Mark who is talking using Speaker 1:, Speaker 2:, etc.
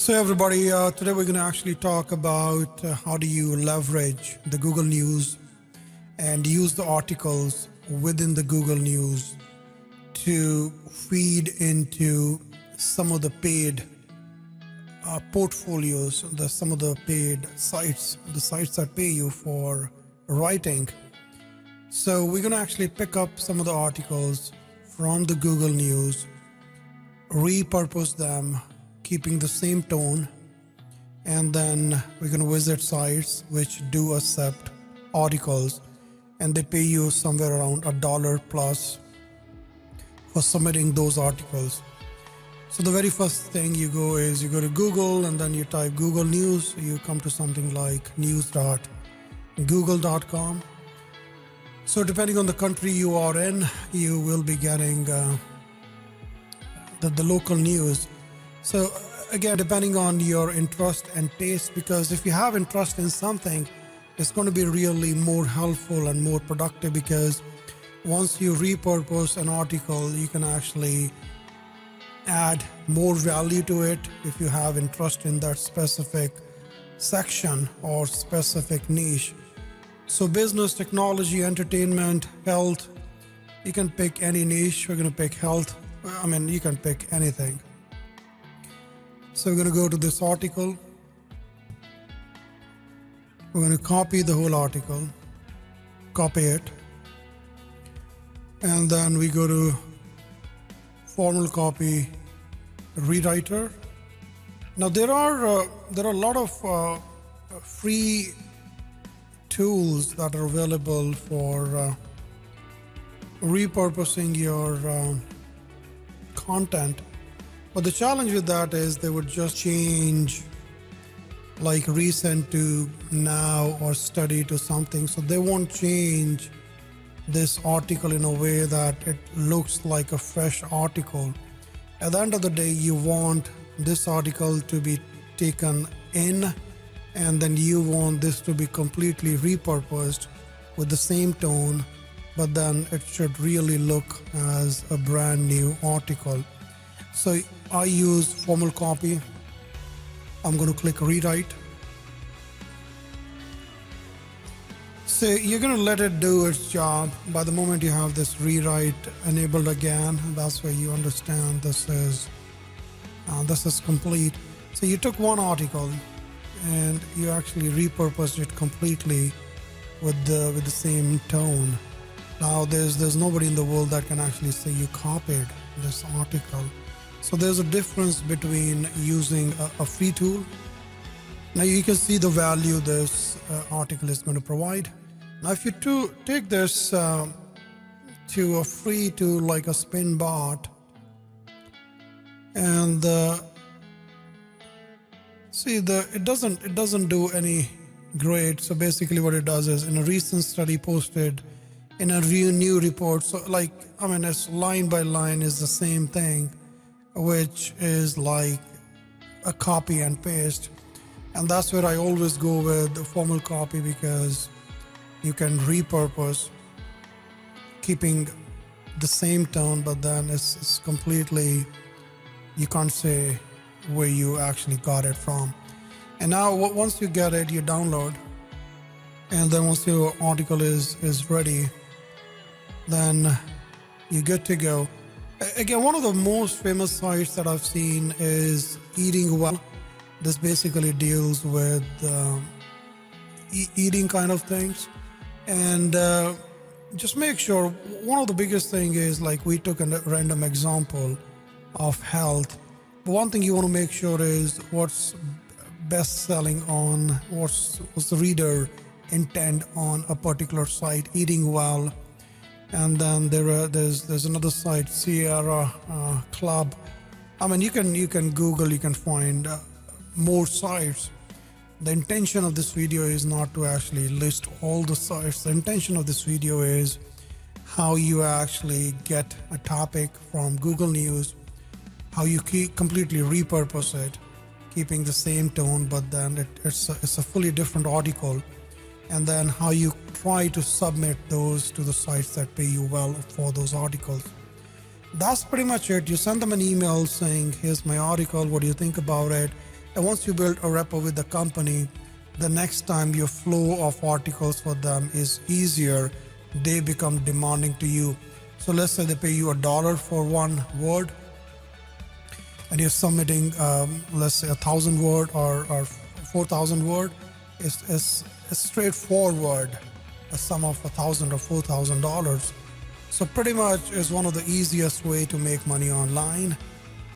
Speaker 1: So everybody, today we're going to actually talk about how do you leverage the Google News and use the articles within the Google News to feed into some of the paid portfolios, some of the paid sites, the sites that pay you for writing. So we're going to actually pick up some of the articles from the Google News, repurpose them, keeping the same tone, and then we're going to visit sites which do accept articles, and they pay you somewhere around $1 plus for submitting those articles. So the very first thing you go to Google, and then you type Google News. You come to something like news.google.com. So depending on the country you are in, you will be getting the local news. So again, depending on your interest and taste, because if you have interest in something, it's going to be really more helpful and more productive, because once you repurpose an article, you can actually add more value to it if you have interest in that specific section or specific niche. So business, technology, entertainment, health, you can pick any niche. We're going to pick health. You can pick anything. So we're going to go to this article. We're going to copy the whole article, copy it, and then we go to FormalCopy rewriter. Now there are a lot of free tools that are available for repurposing your content. But the challenge with that is they would just change like recent to now or study to something. So they won't change this article in a way that it looks like a fresh article. At the end of the day, you want this article to be taken in, and then you want this to be completely repurposed with the same tone, but then it should really look as a brand new article. So I use FormalCopy. I'm going to click rewrite. So you're going to let it do its job. By the moment you have this rewrite enabled again, that's where you understand this is complete. So you took one article and you actually repurposed it completely with the same tone. Now there's nobody in the world that can actually say you copied this article. So there's a difference between using a free tool. Now you can see the value this article is going to provide. Now if you take this to a free tool like a spin bot, and see it doesn't do any great. So basically what it does is, in a recent study posted in a new report, so it's line by line is the same thing, which is like a copy and paste. And that's where I always go with the FormalCopy, because you can repurpose, keeping the same tone, but then it's completely, you can't say where you actually got it from. And now once you get it, you download, and then once your article is ready, then you're good to go. Again, one of the most famous sites that I've seen is Eating Well. This basically deals with eating kind of things. And just make sure, one of the biggest thing is, like, we took a random example of health. But one thing you want to make sure is what's best selling on, what's the reader intent on a particular site, Eating Well. And then there's another site, Sierra Club. You can Google, you can find more sites. The intention of this video is not to actually list all the sites. The intention of this video is how you actually get a topic from Google News, how you completely repurpose it, keeping the same tone, but then it's a fully different article, and then how you try to submit those to the sites that pay you well for those articles. That's pretty much it. You send them an email saying, here's my article, what do you think about it? And once you build a rapport with the company, the next time your flow of articles for them is easier, they become demanding to you. So let's say they pay you $1 for one word, and you're submitting, let's say 1,000 word or 4,000 word. It's straightforward, a sum of $1,000 or $4,000. So pretty much is one of the easiest way to make money online.